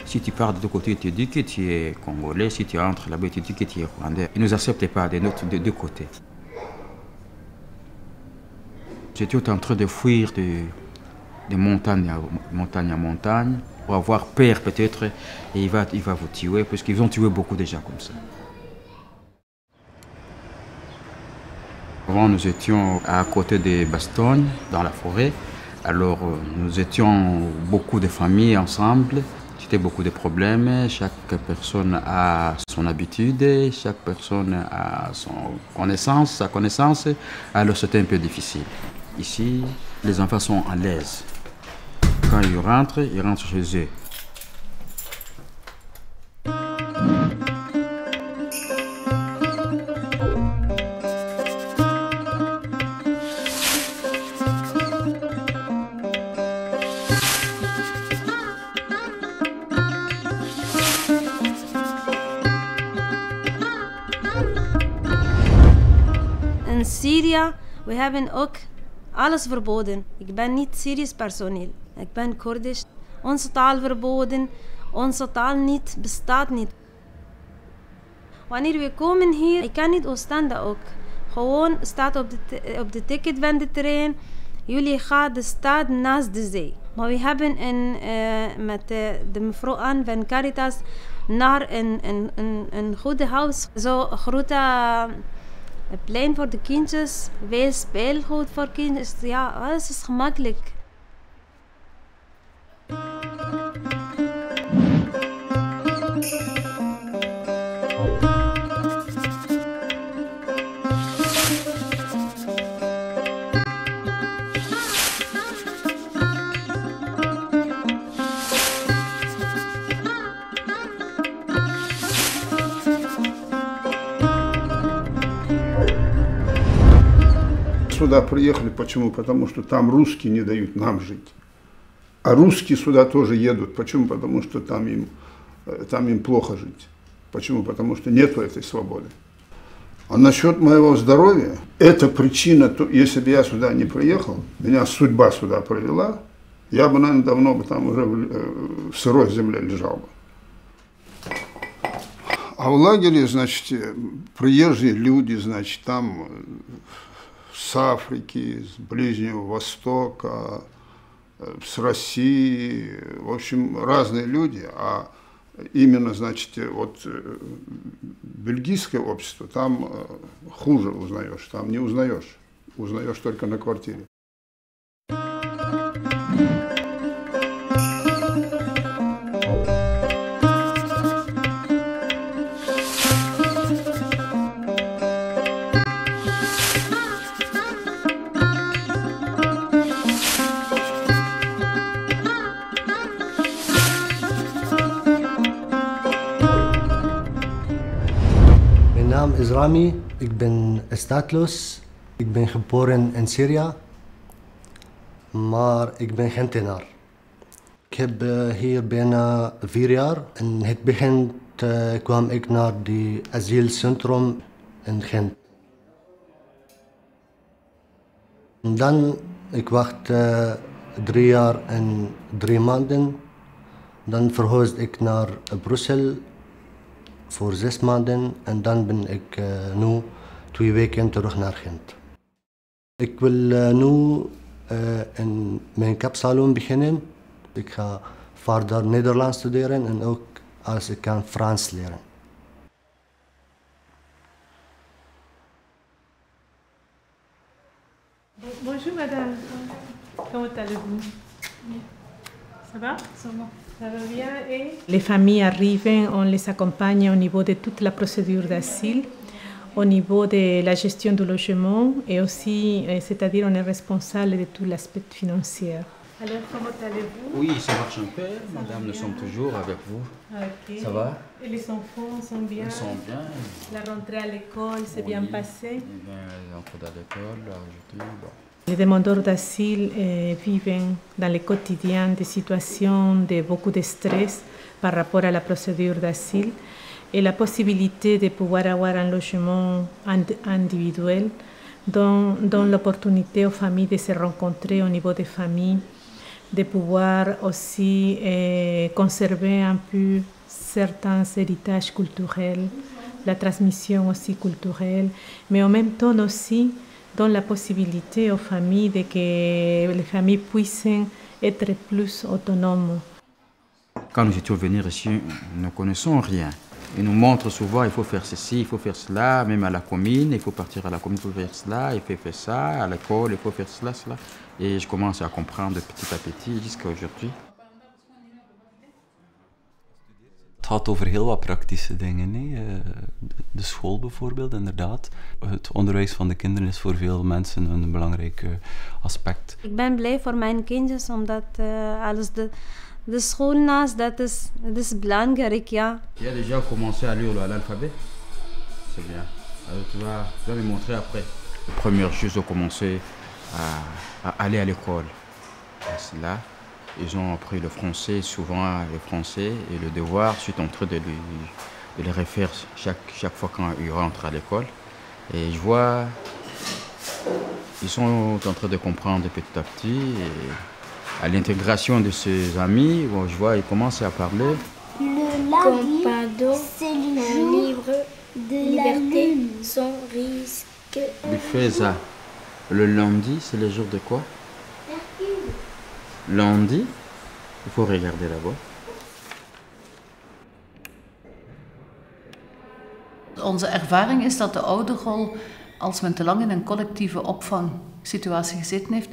Si tu pars de l'autre côté, tu dis que tu es congolais. Si tu entres là-bas, tu dis que tu es rwandais. Ils ne nous acceptent pas de deux côtés. J'étais en train de fuir de montagne à montagne pour avoir peur peut-être et il va vous tuer parce qu'ils ont tué beaucoup de gens comme ça. Avant, nous étions à côté de Bastogne, dans la forêt. Alors, nous étions beaucoup de familles ensemble. C'était beaucoup de problèmes. Chaque personne a son habitude, chaque personne a sa connaissance. Alors, c'était un peu difficile. Ici, les enfants sont à l'aise. Quand ils rentrent chez eux. In Syrië, we hebben ook alles verboden. Ik ben niet Syrisch personeel. Ik ben Koerdisch. Onze taal verboden. Onze taal niet, bestaat niet. Wanneer we komen hier, ik kan niet Oostende ook. Gewoon staat op de ticket van de trein. Jullie gaan de stad naast de zee. Maar we hebben met de mevrouw Anne van Caritas naar een goede huis. Zo'n grote plein voor de kindjes, veel speelgoed voor kindjes. Ja, alles is gemakkelijk. Сюда приехали, почему? Потому что там русские не дают нам жить. А русские сюда тоже едут. Почему? Потому что там им плохо жить. Почему? Потому что нету этой свободы. А насчет моего здоровья, это причина, если бы я сюда не приехал, меня судьба сюда привела, я бы, наверное, давно бы там уже в сырой земле лежал бы. А в лагере, значит, приезжие люди, значит, там с Африки, с Ближнего Востока, с России, в общем, разные люди, а именно, значит, вот бельгийское общество, там хуже узнаешь, там не узнаешь, узнаешь только на квартире. Mijn naam is Rami, ik ben stateloos. Ik ben geboren in Syrië, maar ik ben Gentenaar. Ik heb hier bijna 4 jaar. In het begin kwam ik naar het asielcentrum in Gent. En dan ik wacht 3 jaar en 3 maanden. Dan verhuisde ik naar Brussel voor 6 maanden en dan ben ik nu 2 weken terug naar Gent. Ik wil nu in mijn kapsalon beginnen. Ik ga verder Nederlands studeren en ook als ik kan Frans leren. Bonjour madame, comment allez-vous? Ça va? Ça va. Ça va bien et... Les familles arrivent, on les accompagne au niveau de toute la procédure d'asile, au niveau de la gestion du logement et aussi, c'est-à-dire on est responsable de tout l'aspect financier. Alors, comment allez-vous? Oui, ça marche un peu. Madame, nous sommes toujours avec vous. Ok. Ça va? Et les enfants sont bien? Ils sont bien. La rentrée à l'école s'est bien passée? L'entrée à l'école, aujourd'hui, bon. Les demandeurs d'asile vivent dans le quotidien des situations de beaucoup de stress par rapport à la procédure d'asile et la possibilité de pouvoir avoir un logement individuel donne l'opportunité aux familles de se rencontrer au niveau des familles, de pouvoir aussi conserver un peu certains héritages culturels, la transmission aussi culturelle, mais en même temps aussi donne la possibilité aux familles de que les familles puissent être plus autonomes. Quand nous étions venus ici, nous ne connaissons rien. Ils nous montrent souvent, il faut faire ceci, il faut faire cela, même à la commune, il faut partir à la commune, il faut faire cela, il faut faire ça, à l'école, il faut faire cela, cela. Et je commence à comprendre petit à petit jusqu'à aujourd'hui. Het gaat over heel wat praktische dingen. Hè. De school bijvoorbeeld, inderdaad. Het onderwijs van de kinderen is voor veel mensen een belangrijk aspect. Ik ben blij voor mijn kindjes, omdat alles de school naast, dat is belangrijk, ja. Tu as déjà commencé à lire l'alphabet? C'est bien. Alors tu vas me montrer après. Le premier jour, ils ont commencé à aller à l'école. Là, ils ont appris le français, souvent le français, et le devoir, je suis en train de les refaire chaque fois quand ils rentrent à l'école. Et je vois, ils sont en train de comprendre petit à petit. Et à l'intégration de ses amis, bon, je vois, ils commencent à parler. Le lundi, c'est le jour libre de liberté sans risque. Il fait ça. Le lundi, c'est le jour de quoi? Lundi, il faut regarder là-bas. Onze ervaring is dat de ouderrol, als men te lang in een collectieve opvangsituatie gezeten heeft,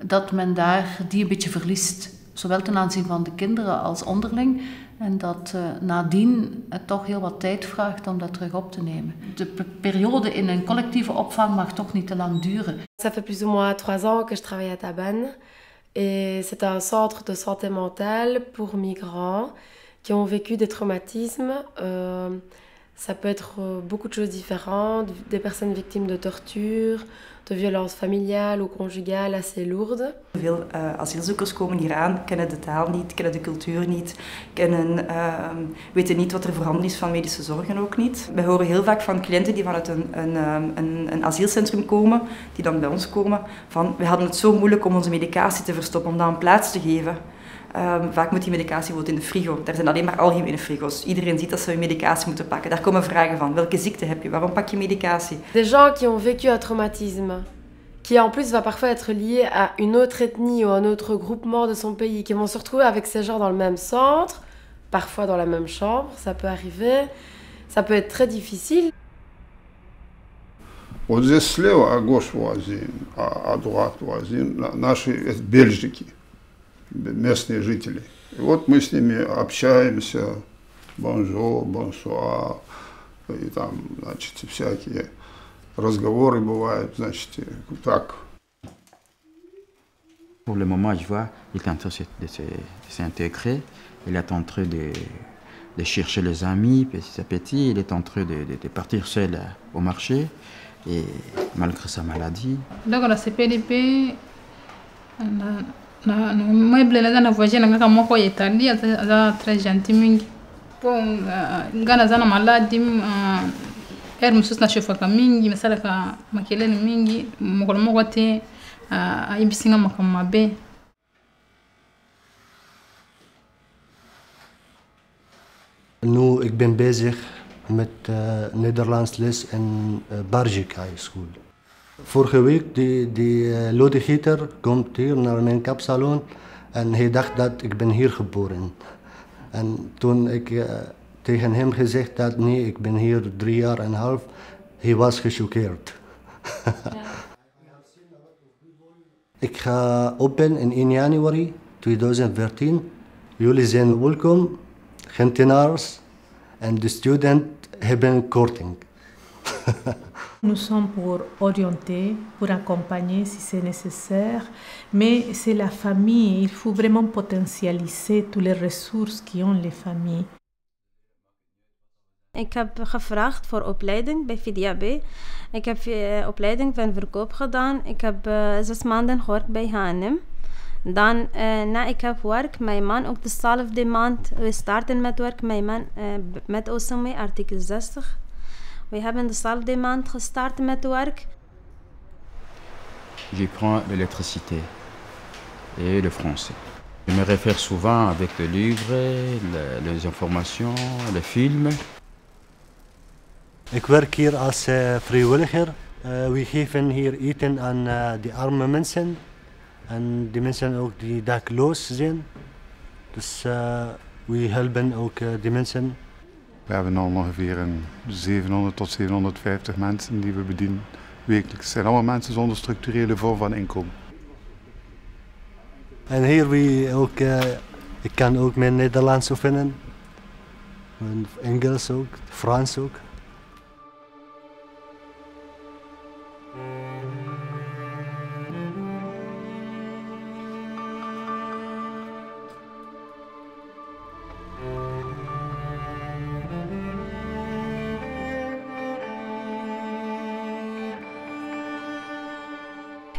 dat men daar die een beetje verliest. Zowel ten aanzien van de kinderen als onderling. En dat nadien het toch heel wat tijd vraagt om dat terug op te nemen. De periode in een collectieve opvang mag toch niet te lang duren. Ça fait plus ou moins 3 ans que je travaille à Tabannes. Et c'est un centre de santé mentale pour migrants qui ont vécu des traumatismes. Ça peut être beaucoup de choses différentes, des personnes victimes de torture, de violences familiales ou conjugales assez lourdes. Veel asielzoekers komen hier aan, kennen de taal niet, kennen de cultuur niet, weten niet wat er voorhanden is van medische zorgen ook niet. We horen heel vaak van cliënten die vanuit een asielcentrum komen, die dan bij ons komen, van we hadden het zo moeilijk om onze medicatie te verstoppen, om dat een plaats te geven. Vaak moet die medicatie in de frigo. Daar zijn alleen maar algemene frigo's. Iedereen ziet dat ze hun medicatie moeten pakken. Daar komen vragen van. Welke ziekte heb je? Waarom pak je medicatie? Des gens qui ont vécu un traumatisme, qui en plus va parfois être lié à une autre ethnie ou un autre groupement de son pays, qui vont se retrouver avec ces gens dans le même centre, parfois dans la même chambre, ça peut arriver, ça peut être très difficile. Вот здесь слева Агош Вуазин, Адуат Вуазин, наши бельжики. Местные жители. И вот мы с ними общаемся, бонжур, бонсуа, и там, значит, всякие разговоры бывают, значит, так. Pour le moment, je vois, il est en train de s'intégrer, il est en train de chercher les amis, petit à petit, il est en train de partir seul au marché, et malgré sa maladie. Donc la CPDP, meuble là na voyage na kama moko Italie aza très gentil mingi po ngana zana maladi musus na shofa mingi mesala ka makelele mingi mokolo moko te ibisinga makama mabe. Nu ik ben bezig met Nederlands les in Barjik High School. Vorige week die loodgieter komt hier naar mijn kapsalon en hij dacht dat ik ben hier geboren. En toen ik tegen hem gezegd dat nee, ik ben hier 3,5 jaar, hij was gechoqueerd. Ik ga open in 1 januari 2014. Jullie zijn welkom, Gentenaars en de studenten hebben korting. Nous sommes pour orienter, pour accompagner si c'est nécessaire, mais c'est la famille. Il faut vraiment potentialiser toutes les ressources qu'ont les familles. Ik heb gevraagd voor opleiding bij VDAB. Ik heb opleiding van verkoop gedaan. Ik heb 6 maanden gewerkt bij H&M. Dan, na ik heb werk, mijn man ook dezelfde maand. We starten met werk, mijn man met OSME, artikel 60. We hebben dezelfde maand gestart met werk. Je prends l'électricité et le français. Je me réfère souvent avec les livres, les informations, les films. Ik werk hier als vrijwilliger. We geven hier eten aan de arme mensen. En die mensen ook die dakloos zijn. Dus we helpen ook die mensen. We hebben al ongeveer 700 tot 750 mensen die we bedienen wekelijks. Het zijn allemaal mensen zonder structurele vorm van inkomen. En hier ik kan ook mijn Nederlands oefenen. En Engels ook, Frans ook.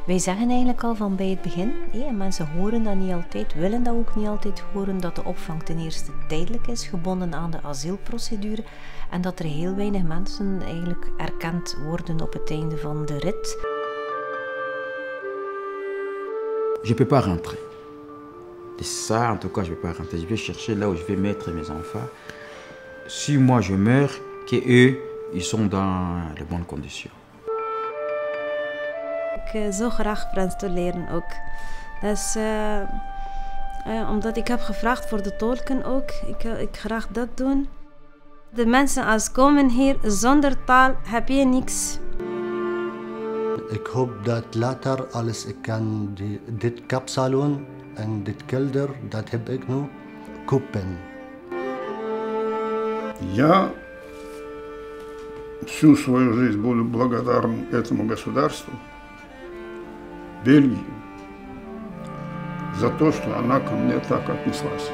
Wij zeggen eigenlijk al van bij het begin, en mensen horen dat niet altijd, willen dat ook niet altijd horen, dat de opvang ten eerste tijdelijk is, gebonden aan de asielprocedure en dat er heel weinig mensen eigenlijk erkend worden op het einde van de rit. Je peux pas rentrer. C'est ça, en tout cas, je peux pas rentrer. Je vais chercher là où je vais mettre mes enfants. Si moi je meurs, qu'eux, ils sont dans de bonnes conditions. Ik zo graag Frans te leren ook. Dus, omdat ik heb gevraagd voor de tolken ook. Ik graag dat doen. De mensen als komen hier zonder taal heb je niks. Ik hoop dat later alles ik kan dit kapsalon en dit kelder, dat heb ik nu, kopen. Я всю свою жизнь буду благодарен этому государству, Бельгии, за то, что она ко мне так отнеслась.